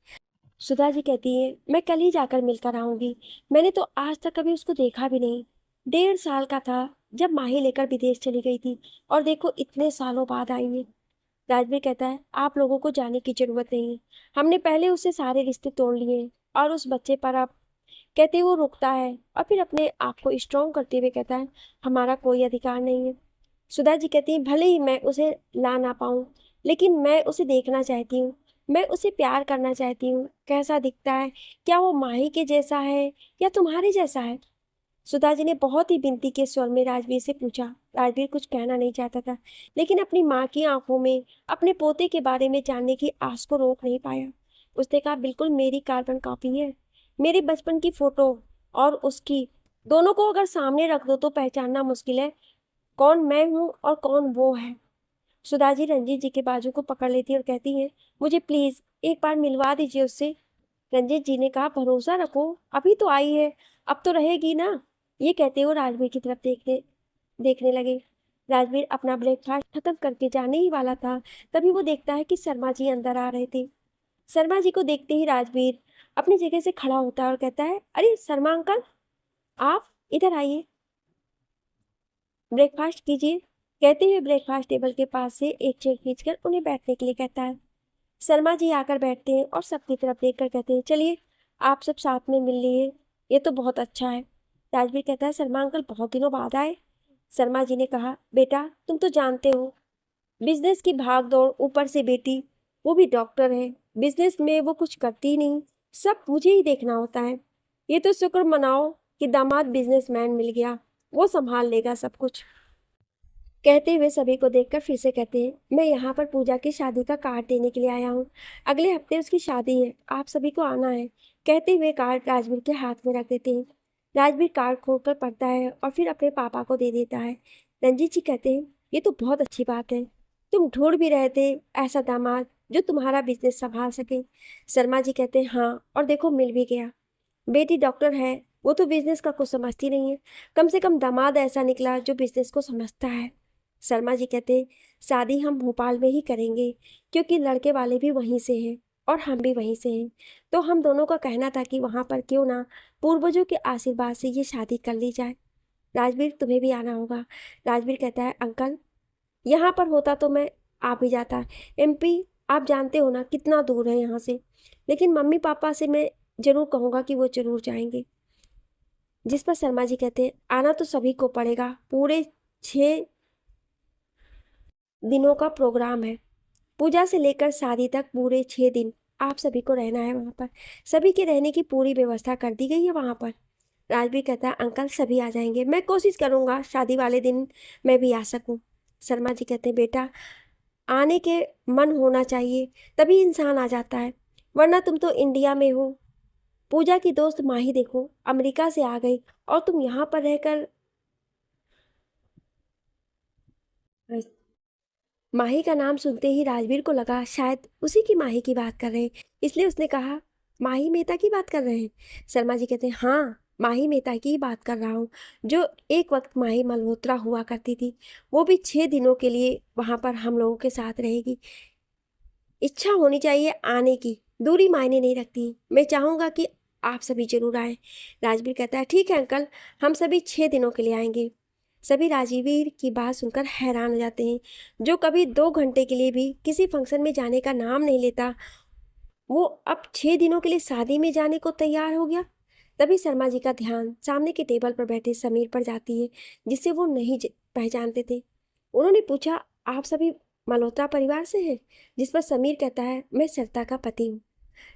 सुधा जी कहती है, मैं कल ही जाकर मिलकर आऊंगी। मैंने तो आज तक कभी उसको देखा भी नहीं। 1.5 साल का था जब माही लेकर विदेश चली गई थी, और देखो इतने सालों बाद आई है। राजवीर कहता है, आप लोगों को जाने की जरूरत नहीं है। हमने पहले उससे सारे रिश्ते तोड़ लिए और उस बच्चे पर अब। कहते ही वो रुकता है और फिर अपने आप को स्ट्रॉन्ग करते हुए कहता है, हमारा कोई अधिकार नहीं है। सुधा जी कहती है, भले ही मैं उसे ला ना पाऊँ, लेकिन मैं उसे देखना चाहती हूँ। मैं उसे प्यार करना चाहती हूँ। कैसा दिखता है? क्या वो माही के जैसा है या तुम्हारे जैसा है? सुधा जी ने बहुत ही विनती के स्वर में राजवीर से पूछा। राजवीर कुछ कहना नहीं चाहता था, लेकिन अपनी माँ की आंखों में अपने पोते के बारे में जानने की आस को रोक नहीं पाया। उसने कहा, बिल्कुल मेरी कार्बन कॉपी है। मेरे बचपन की फोटो और उसकी, दोनों को अगर सामने रख दो तो पहचानना मुश्किल है कौन मैं हूँ और कौन वो है। सुधा जी रंजीत जी के बाजू को पकड़ लेती है और कहती है, मुझे प्लीज एक बार मिलवा दीजिए उससे। रंजीत जी ने कहा, भरोसा रखो, अभी तो आई है, अब तो रहेगी ना। ये कहते हुए राजवीर की तरफ देखने लगे। राजवीर अपना ब्रेकफास्ट खत्म करके जाने ही वाला था, तभी वो देखता है कि शर्मा जी अंदर आ रहे थे। शर्मा जी को देखते ही राजवीर अपनी जगह से खड़ा होता है और कहता है, अरे शर्मा अंकल, आप इधर आइए, ब्रेकफास्ट कीजिए। कहते हुए ब्रेकफास्ट टेबल के पास से एक चेयर खींचकर उन्हें बैठने के लिए कहता है। शर्मा जी आकर बैठते हैं और सबकी तरफ देखकर कहते हैं, चलिए आप सब साथ में मिल लिए, ये तो बहुत अच्छा है। राजवीर कहता है, शर्मा अंकल बहुत दिनों बाद आए। शर्मा जी ने कहा, बेटा तुम तो जानते हो, बिजनेस की भाग दौड़, ऊपर से बेटी वो भी डॉक्टर है, बिजनेस में वो कुछ करती ही नहीं। सब मुझे ही देखना होता है। ये तो शुक्र मनाओ कि दामाद बिजनेसमैन मिल गया, वो संभाल लेगा सब कुछ। कहते हुए सभी को देखकर फिर से कहते हैं, मैं यहाँ पर पूजा की शादी का कार्ड देने के लिए आया हूँ। अगले हफ्ते उसकी शादी है, आप सभी को आना है। कहते हुए कार्ड राजवीर के हाथ में रख देते हैं। राजवीर कार्ड खोलकर पढ़ता है और फिर अपने पापा को दे देता है। रंजीत जी कहते हैं, ये तो बहुत अच्छी बात है, तुम ढूंढ भी रहे थे ऐसा दामाद जो तुम्हारा बिजनेस संभाल सके। शर्मा जी कहते हैं, हाँ, और देखो मिल भी गया। बेटी डॉक्टर है, वो तो बिजनेस का कुछ समझती नहीं है, कम से कम दामाद ऐसा निकला जो बिजनेस को समझता है। शर्मा जी कहते हैं, शादी हम भोपाल में ही करेंगे, क्योंकि लड़के वाले भी वहीं से हैं और हम भी वहीं से हैं। तो हम दोनों का कहना था कि वहाँ पर क्यों ना पूर्वजों के आशीर्वाद से ये शादी कर ली जाए। राजवीर, तुम्हें भी आना होगा। राजवीर कहता है, अंकल, यहाँ पर होता तो मैं आ भी जाता। एमपी आप जानते हो ना कितना दूर है यहाँ से, लेकिन मम्मी पापा से मैं ज़रूर कहूँगा कि वो ज़रूर जाएंगे। जिस पर शर्मा जी कहते हैं, आना तो सभी को पड़ेगा, पूरे 6 दिनों का प्रोग्राम है, पूजा से लेकर शादी तक पूरे 6 दिन आप सभी को रहना है वहाँ पर। सभी के रहने की पूरी व्यवस्था कर दी गई है वहाँ पर। राजवीर कहता है, अंकल सभी आ जाएंगे, मैं कोशिश करूँगा शादी वाले दिन मैं भी आ सकूँ। शर्मा जी कहते हैं, बेटा, आने के मन होना चाहिए, तभी इंसान आ जाता है, वरना तुम तो इंडिया में हो। पूजा की दोस्त माही देखो अमेरिका से आ गई और तुम यहाँ पर रहकर। माही का नाम सुनते ही राजवीर को लगा शायद उसी की माही की बात कर रहे हैं, इसलिए उसने कहा, माही मेहता की बात कर रहे हैं। शर्मा जी कहते हैं, हाँ, माही मेहता की ही बात कर रहा हूँ, जो एक वक्त माही मल्होत्रा हुआ करती थी। वो भी 6 दिनों के लिए वहाँ पर हम लोगों के साथ रहेगी। इच्छा होनी चाहिए आने की, दूरी मायने नहीं रखती। मैं चाहूँगा कि आप सभी जरूर आए। राजवीर कहता है, ठीक है अंकल, हम सभी 6 दिनों के लिए आएंगे। सभी राजवीर की बात सुनकर हैरान हो जाते हैं। जो कभी 2 घंटे के लिए भी किसी फंक्शन में जाने का नाम नहीं लेता, वो अब 6 दिनों के लिए शादी में जाने को तैयार हो गया। तभी शर्मा जी का ध्यान सामने के टेबल पर बैठे समीर पर जाती है, जिसे वो नहीं पहचानते थे। उन्होंने पूछा, आप सभी मल्होत्रा परिवार से हैं? जिस पर समीर कहता है, मैं सरिता का पति हूँ।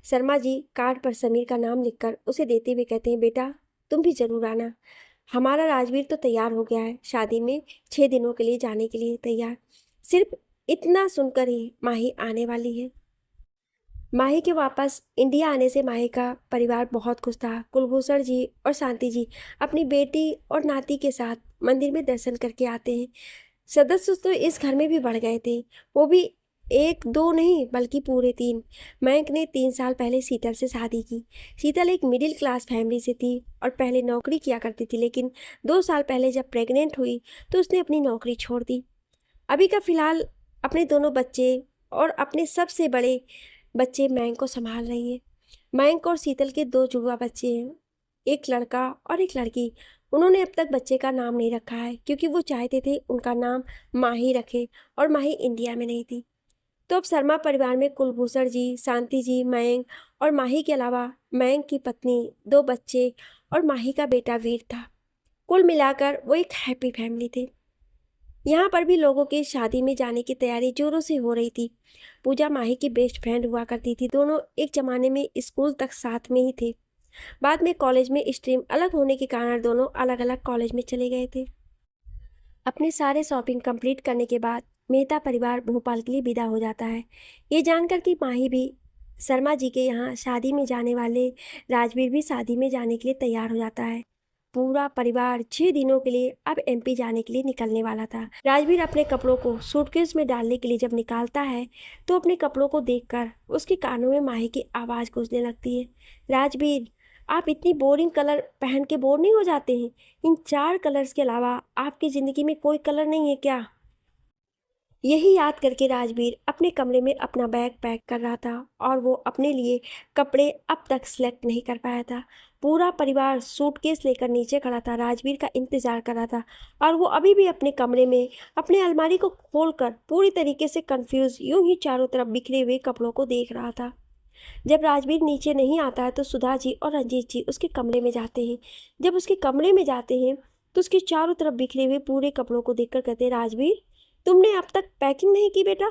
शर्मा जी कार्ड पर समीर का नाम लिखकर उसे देते हुए कहते हैं, बेटा तुम भी जरूर आना। हमारा राजवीर तो तैयार हो गया है, शादी में 6 दिनों के लिए जाने के लिए तैयार। सिर्फ इतना सुनकर ही माही आने वाली है। माही के वापस इंडिया आने से माही का परिवार बहुत खुश था। कुलभूषण जी और शांति जी अपनी बेटी और नाती के साथ मंदिर में दर्शन करके आते हैं। सदस्य तो इस घर में भी बढ़ गए थे, वो भी 1 2 नहीं बल्कि पूरे 3। मयंक ने 3 साल पहले शीतल से शादी की। शीतल एक मिडिल क्लास फैमिली से थी और पहले नौकरी किया करती थी, लेकिन 2 साल पहले जब प्रेग्नेंट हुई तो उसने अपनी नौकरी छोड़ दी। अभी का फिलहाल अपने दोनों बच्चे और अपने सबसे बड़े बच्चे मयंक को संभाल रही है। मयंक और शीतल के 2 जुड़वा बच्चे हैं, एक लड़का और एक लड़की। उन्होंने अब तक बच्चे का नाम नहीं रखा है, क्योंकि वो चाहते थे उनका नाम माही रखे, और माही इंडिया में नहीं थी। तो अब शर्मा परिवार में कुलभूषण जी, शांति जी, मयंक और माही के अलावा मयंक की पत्नी, 2 बच्चे और माही का बेटा वीर था। कुल मिलाकर वो एक हैप्पी फैमिली थे। यहाँ पर भी लोगों की शादी में जाने की तैयारी जोरों से हो रही थी। पूजा माही की बेस्ट फ्रेंड हुआ करती थी, दोनों एक जमाने में स्कूल तक साथ में ही थे। बाद में कॉलेज में स्ट्रीम अलग होने के कारण दोनों अलग अलग कॉलेज में चले गए थे। अपने सारे शॉपिंग कंप्लीट करने के बाद मेहता परिवार भोपाल के लिए विदा हो जाता है। ये जानकर कि माही भी शर्मा जी के यहाँ शादी में जाने वाले राजवीर भी शादी में जाने के लिए तैयार हो जाता है। पूरा परिवार 6 दिनों के लिए अब एमपी जाने के लिए निकलने वाला था। राजवीर अपने कपड़ों को सूटकेस में डालने के लिए जब निकालता है तो अपने कपड़ों को देखकर उसके कानों में माही की आवाज़ गूंजने लगती है, राजवीर, आप इतनी बोरिंग कलर पहन के बोर नहीं हो जाते हैं? इन 4 कलर्स के अलावा आपकी ज़िंदगी में कोई कलर नहीं है क्या? यही याद करके राजवीर अपने कमरे में अपना बैग पैक कर रहा था और वो अपने लिए कपड़े अब तक सिलेक्ट नहीं कर पाया था। पूरा परिवार सूटकेस लेकर नीचे खड़ा था, राजवीर का इंतजार कर रहा था, और वो अभी भी अपने कमरे में अपने अलमारी को खोलकर पूरी तरीके से कंफ्यूज यूं ही चारों तरफ बिखरे हुए कपड़ों को देख रहा था। जब राजवीर नीचे नहीं आता है तो सुधा जी और रंजीत जी उसके कमरे में जाते हैं। जब उसके कमरे में जाते हैं तो उसके चारों तरफ बिखरे हुए पूरे कपड़ों को देखकर कहते हैं, राजवीर, तुमने अब तक पैकिंग नहीं की बेटा?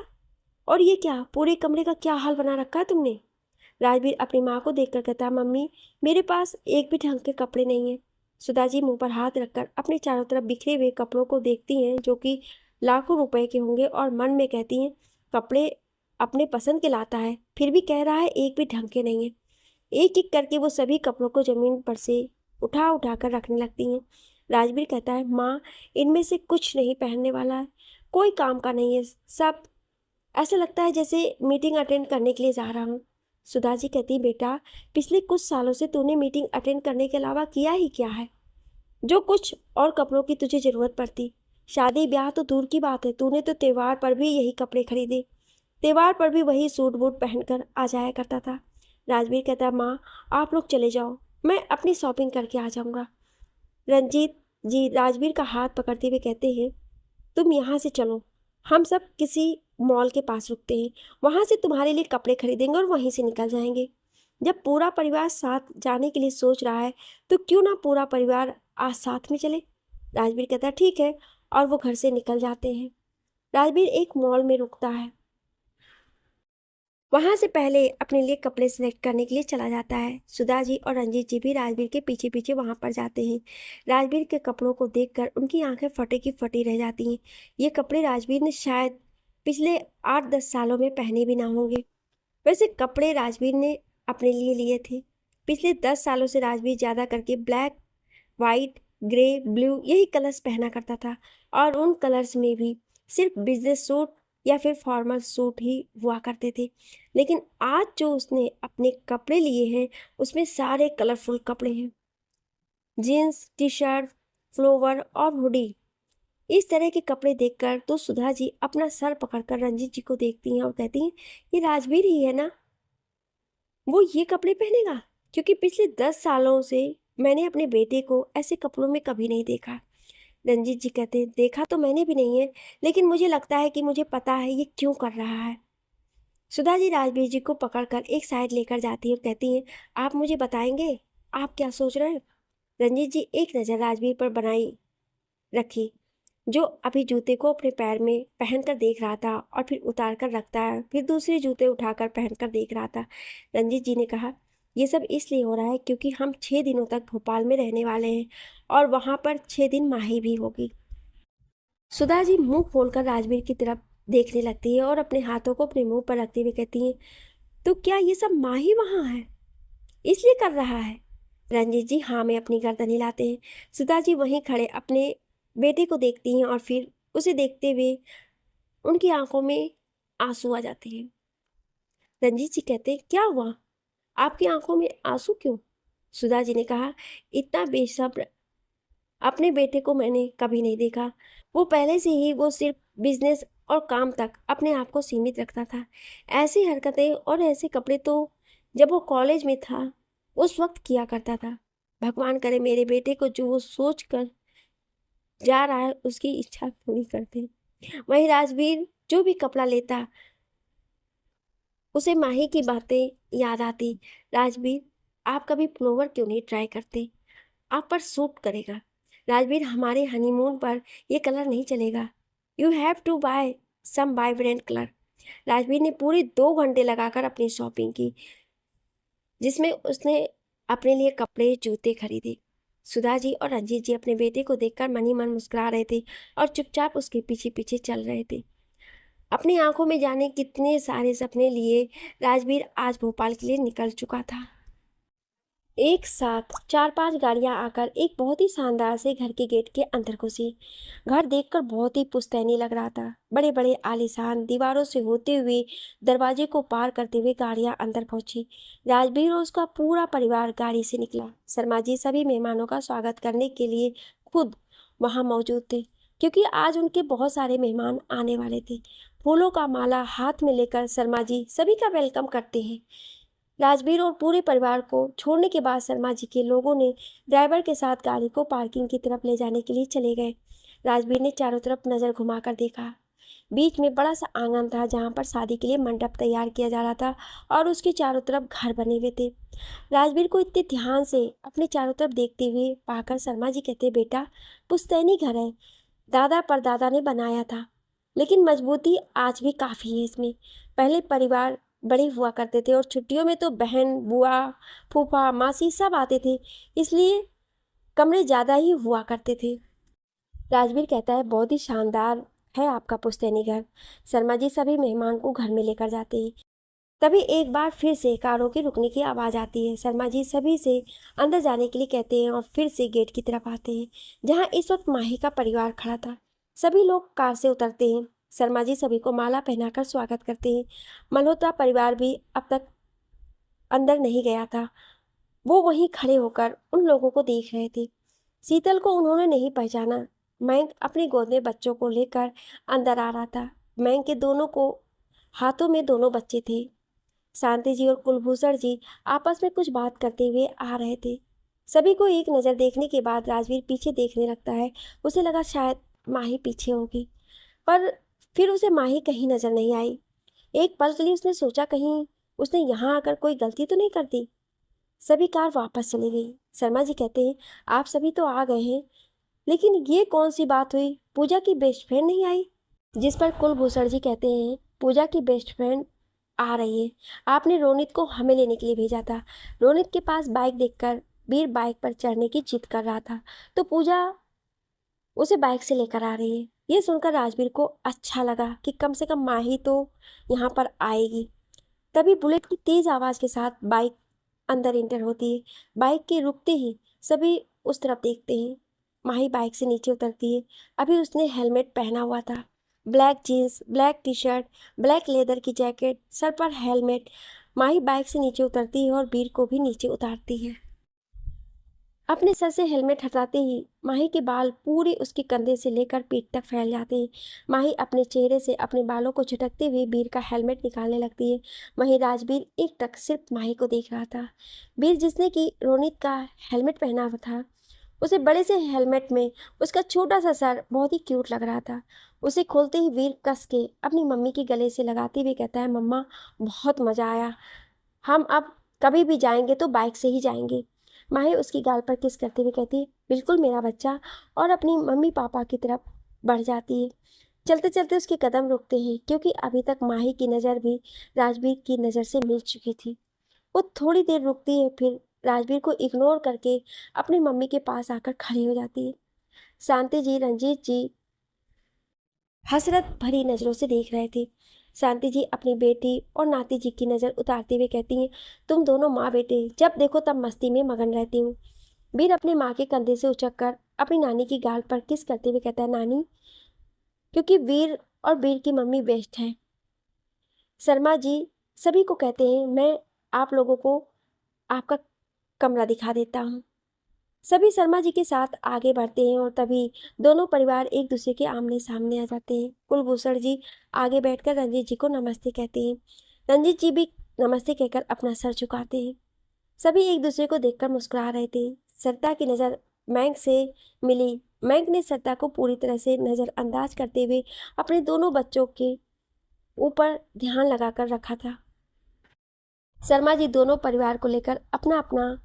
और ये क्या, पूरे कमरे का क्या हाल बना रखा है तुमने? राजवीर अपनी माँ को देखकर कहता है, मम्मी मेरे पास एक भी ढंग के कपड़े नहीं हैं। सुधा जी मुंह पर हाथ रखकर अपने चारों तरफ बिखरे हुए कपड़ों को देखती हैं जो कि लाखों रुपए के होंगे और मन में कहती हैं, कपड़े अपने पसंद के लाता है फिर भी कह रहा है एक भी ढंग के नहीं है। एक एक करके वो सभी कपड़ों को जमीन पर से उठा उठा कर रखने लगती हैं। राजवीर कहता है, माँ इनमें से कुछ नहीं पहनने वाला है, कोई काम का नहीं है, सब ऐसा लगता है जैसे मीटिंग अटेंड करने के लिए जा रहा हूँ। सुधा जी कहती, बेटा पिछले कुछ सालों से तूने मीटिंग अटेंड करने के अलावा किया ही क्या है जो कुछ और कपड़ों की तुझे ज़रूरत पड़ती। शादी ब्याह तो दूर की बात है, तूने तो त्यौहार पर भी यही कपड़े खरीदे, त्यौहार पर भी वही सूट बूट पहनकर आ जाया करता था। राजवीर कहता है, माँ आप लोग चले जाओ, मैं अपनी शॉपिंग करके आ जाऊँगा। रंजीत जी राजवीर का हाथ पकड़ते हुए कहते हैं, तुम यहाँ से चलो, हम सब किसी मॉल के पास रुकते हैं, वहाँ से तुम्हारे लिए कपड़े खरीदेंगे और वहीं से निकल जाएंगे। जब पूरा परिवार साथ जाने के लिए सोच रहा है तो क्यों ना पूरा परिवार आज साथ में चले। राजवीर कहता है, ठीक है, और वो घर से निकल जाते हैं। राजवीर एक मॉल में रुकता है, वहां से पहले अपने लिए कपड़े सिलेक्ट करने के लिए चला जाता है। सुधा जी और रंजीत जी भी राजवीर के पीछे पीछे वहां पर जाते हैं। राजवीर के कपड़ों को देखकर उनकी आंखें फटे की फटी रह जाती हैं। ये कपड़े राजवीर ने शायद पिछले 8-10 सालों में पहने भी ना होंगे। वैसे कपड़े राजवीर ने अपने लिए लिए थे। पिछले 10 सालों से राजवीर ज़्यादा करके ब्लैक, वाइट, ग्रे, ब्लू यही कलर्स पहना करता था और उन कलर्स में भी सिर्फ बिजनेस सूट या फिर फॉर्मल सूट ही हुआ करते थे। लेकिन आज जो उसने अपने कपड़े लिए हैं उसमें सारे कलरफुल कपड़े हैं, जीन्स, टी शर्ट, फ्लोवर और हुडी। इस तरह के कपड़े देखकर तो सुधा जी अपना सर पकड़कर रंजीत जी को देखती हैं और कहती हैं, ये राजवीर ही है ना, वो ये कपड़े पहनेगा? क्योंकि पिछले 10 सालों से मैंने अपने बेटे को ऐसे कपड़ों में कभी नहीं देखा। रंजीत जी कहते हैं, देखा तो मैंने भी नहीं है, लेकिन मुझे लगता है कि मुझे पता है ये क्यों कर रहा है। सुधा जी राजवीर जी को पकड़कर एक साइड लेकर जाती है और कहती हैं, आप मुझे बताएंगे आप क्या सोच रहे हैं। रंजीत जी एक नज़र राजवीर पर बनाई रखी, जो अभी जूते को अपने पैर में पहनकर देख रहा था और फिर उतार कर रखता है, फिर दूसरे जूते उठाकर पहनकर देख रहा था। रंजीत जी ने कहा, ये सब इसलिए हो रहा है क्योंकि हम 6 दिनों तक भोपाल में रहने वाले हैं और वहाँ पर 6 दिन माही भी होगी। सुधा जी मुंह खोलकर राजवीर की तरफ देखने लगती है और अपने हाथों को अपने मुंह पर रखते हुए कहती है, तो क्या ये सब माही वहाँ है इसलिए कर रहा है? रंजीत जी हाँ में अपनी गर्दन हिलाते हैं। सुधा जी वहीं खड़े अपने बेटे को देखती हैं और फिर उसे देखते हुए उनकी आंखों में आंसू आ जाते हैं। रंजीत जी कहते हैं, क्या हुआ, आपकी आंखों में आंसू क्यों? सुधा जी ने कहा, इतना बेसब्र अपने बेटे को मैंने कभी नहीं देखा। वो पहले से ही वो सिर्फ बिजनेस और काम तक अपने आप को सीमित रखता था। ऐसी हरकतें और ऐसे कपड़े तो जब वो कॉलेज में था उस वक्त किया करता था। भगवान करे मेरे बेटे को जो वो सोच कर जा रहा है उसकी इच्छा पूरी करते। वहीं राजवीर जो भी कपड़ा लेता उसे माही की बातें याद आती। राजवीर आप कभी फ्लोवर क्यों नहीं ट्राई करते, आप पर सूट करेगा। राजवीर हमारे हनीमून पर ये कलर नहीं चलेगा, you have to buy some vibrant colour. Rajveer ने पूरे 2 घंटे लगाकर अपनी शॉपिंग की जिसमें उसने अपने लिए कपड़े जूते खरीदे। सुधा जी और रंजीत जी अपने बेटे को देखकर मन ही मन मुस्कुरा रहे थे और चुपचाप उसके पीछे पीछे चल रहे थे। अपनी आंखों में जाने कितने सारे सपने लिए राजवीर आज भोपाल के लिए निकल चुका था। एक साथ 4-5 गाड़ियां आकर एक बहुत ही शानदार से घर के गेट के अंदर घुसी। घर देखकर बहुत ही पुश्तैनी लग रहा था। बड़े बड़े आलीशान दीवारों से होते हुए दरवाजे को पार करते हुए गाड़ियां अंदर पहुंची। राजवीर और उसका पूरा परिवार गाड़ी से निकला। शर्मा जी सभी मेहमानों का स्वागत करने के लिए खुद वहां मौजूद थे क्योंकि आज उनके बहुत सारे मेहमान आने वाले थे। फूलों का माला हाथ में लेकर शर्मा जी सभी का वेलकम करते हैं। राजवीर और पूरे परिवार को छोड़ने के बाद शर्मा जी के लोगों ने ड्राइवर के साथ गाड़ी को पार्किंग की तरफ ले जाने के लिए चले गए। राजवीर ने चारों तरफ नज़र घुमाकर देखा। बीच में बड़ा सा आंगन था जहाँ पर शादी के लिए मंडप तैयार किया जा रहा था और उसके चारों तरफ घर बने हुए थे। राजवीर को इतने ध्यान से अपने चारों तरफ देखते हुए पाकर शर्मा जी कहते, बेटा पुश्तैनी घर है, दादा परदादा ने बनाया था, लेकिन मजबूती आज भी काफ़ी है इसमें। पहले परिवार बड़े हुआ करते थे और छुट्टियों में तो बहन, बुआ, फूफा, मासी सब आते थे, इसलिए कमरे ज़्यादा ही हुआ करते थे। राजवीर कहता है, बहुत ही शानदार है आपका पुश्तैनी घर। शर्मा जी सभी मेहमान को घर में लेकर जाते हैं। तभी एक बार फिर से कारों के रुकने की आवाज़ आती है। शर्मा जी सभी से अंदर जाने के लिए कहते हैं और फिर से गेट की तरफ आते हैं, जहाँ इस वक्त माही का परिवार खड़ा था। सभी लोग कार से उतरते हैं। शर्मा जी सभी को माला पहनाकर स्वागत करते हैं। मल्होत्रा परिवार भी अब तक अंदर नहीं गया था। वो वहीं खड़े होकर उन लोगों को देख रहे थे। शीतल को उन्होंने नहीं पहचाना। मयंक अपनी गोद में बच्चों को लेकर अंदर आ रहा था। मयंक के दोनों को हाथों में दोनों बच्चे थे। शांति जी और कुलभूषण जी आपस में कुछ बात करते हुए आ रहे थे। सभी को एक नज़र देखने के बाद राजवीर पीछे देखने लगता है। उसे लगा शायद माही पीछे होगी, पर फिर उसे माही कहीं नजर नहीं आई। एक पल के लिए उसने सोचा कहीं उसने यहाँ आकर कोई गलती तो नहीं कर दी। सभी कार वापस चली गई। शर्मा जी कहते हैं, आप सभी तो आ गए हैं, लेकिन ये कौन सी बात हुई, पूजा की बेस्ट फ्रेंड नहीं आई? जिस पर कुलभूषण जी कहते हैं, पूजा की बेस्ट फ्रेंड आ रही है। आपने रोनित को हमें लेने के लिए भेजा था। रोनित के पास बाइक देखकर वीर बाइक पर चढ़ने की जिद कर रहा था, तो पूजा उसे बाइक से लेकर आ रही है। ये सुनकर राजवीर को अच्छा लगा कि कम से कम माही तो यहाँ पर आएगी। तभी बुलेट की तेज आवाज़ के साथ बाइक अंदर इंटर होती है। बाइक के रुकते ही सभी उस तरफ देखते हैं। माही बाइक से नीचे उतरती है। अभी उसने हेलमेट पहना हुआ था। Black jeans, black T shirt, black leather की जैकेट, सर पर हेलमेट। माही बाइक से नीचे उतरती है और वीर को भी नीचे उतारती है। अपने सर से हेलमेट हटाते ही माही के बाल पूरे उसके कंधे से लेकर पीठ तक फैल जाते हैं। माही अपने चेहरे से अपने बालों को झटकते हुए वीर का हेलमेट निकालने लगती है। वहीं राजवीर एक टक सिर्फ माही को देख रहा था। वीर जिसने कि रोनित का हेलमेट पहना हुआ था, उसे बड़े से हेलमेट में उसका छोटा सा सर बहुत ही क्यूट लग रहा था। उसे खोलते ही वीर कस के अपनी मम्मी के गले से लगाते हुए कहता है, मम्मा बहुत मज़ा आया, हम अब कभी भी जाएंगे तो बाइक से ही जाएंगे। माही उसकी गाल पर किस करते हुए कहती है, बिल्कुल मेरा बच्चा, और अपनी मम्मी पापा की तरफ बढ़ जाती है। चलते चलते उसके कदम रुकते हैं, क्योंकि अभी तक माही की नज़र भी राजवीर की नज़र से मिल चुकी थी। वो थोड़ी देर रुकती है, फिर राजवीर को इग्नोर करके अपनी मम्मी के पास आकर खड़ी हो जाती है। शांति जी, रंजीत जी हसरत भरी नज़रों से देख रहे थे। शांति जी अपनी बेटी और नाती जी की नज़र उतारते हुए कहती हैं, तुम दोनों माँ बेटे जब देखो तब मस्ती में मगन रहती हूँ। वीर अपनी माँ के कंधे से उचक कर अपनी नानी की गाल पर किस करते हुए कहता है, नानी, क्योंकि वीर और वीर की मम्मी बेस्ट हैं। शर्मा जी सभी को कहते हैं, मैं आप लोगों को आपका कमरा दिखा देता हूँ। सभी शर्मा जी के साथ आगे बढ़ते हैं और तभी दोनों परिवार एक दूसरे के आमने सामने आ जाते हैं। कुलभूषण जी आगे बैठकर रंजीत जी को नमस्ते कहते हैं। रंजीत जी भी नमस्ते कहकर अपना सर झुकाते हैं। सभी एक दूसरे को देखकर मुस्कुरा रहे थे। सरिता की नज़र मयंक से मिली। मयंक ने सरिता को पूरी तरह से नज़रअंदाज करते हुए अपने दोनों बच्चों के ऊपर ध्यान लगाकर रखा था। शर्मा जी दोनों परिवार को लेकर अपना अपना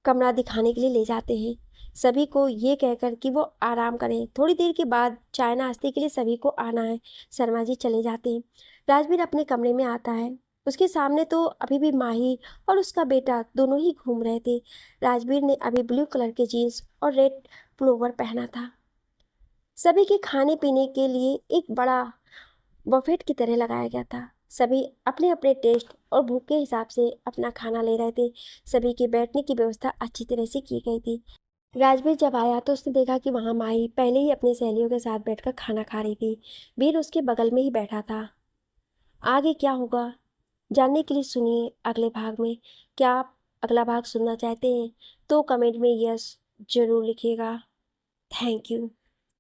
कमरा दिखाने के लिए ले जाते हैं, सभी को ये कहकर कि वो आराम करें। थोड़ी देर के बाद चाय नाश्ते के लिए सभी को आना है। शर्मा जी चले जाते हैं। राजवीर अपने कमरे में आता है। उसके सामने तो अभी भी माही और उसका बेटा दोनों ही घूम रहे थे। राजवीर ने अभी ब्लू कलर के जीन्स और रेड पुलोवर पहना था। सभी के खाने पीने के लिए एक बड़ा बफेट की तरह लगाया गया था। सभी अपने अपने टेस्ट और भूख के हिसाब से अपना खाना ले रहे थे। सभी के बैठने की व्यवस्था अच्छी तरह से की गई थी। राजवीर जब आया तो उसने देखा कि वहाँ माही पहले ही अपनी सहेलियों के साथ बैठकर खाना खा रही थी। वीर उसके बगल में ही बैठा था। आगे क्या होगा जानने के लिए सुनिए अगले भाग में। क्या आप अगला भाग सुनना चाहते हैं तो कमेंट में यस जरूर लिखिएगा। Thank you.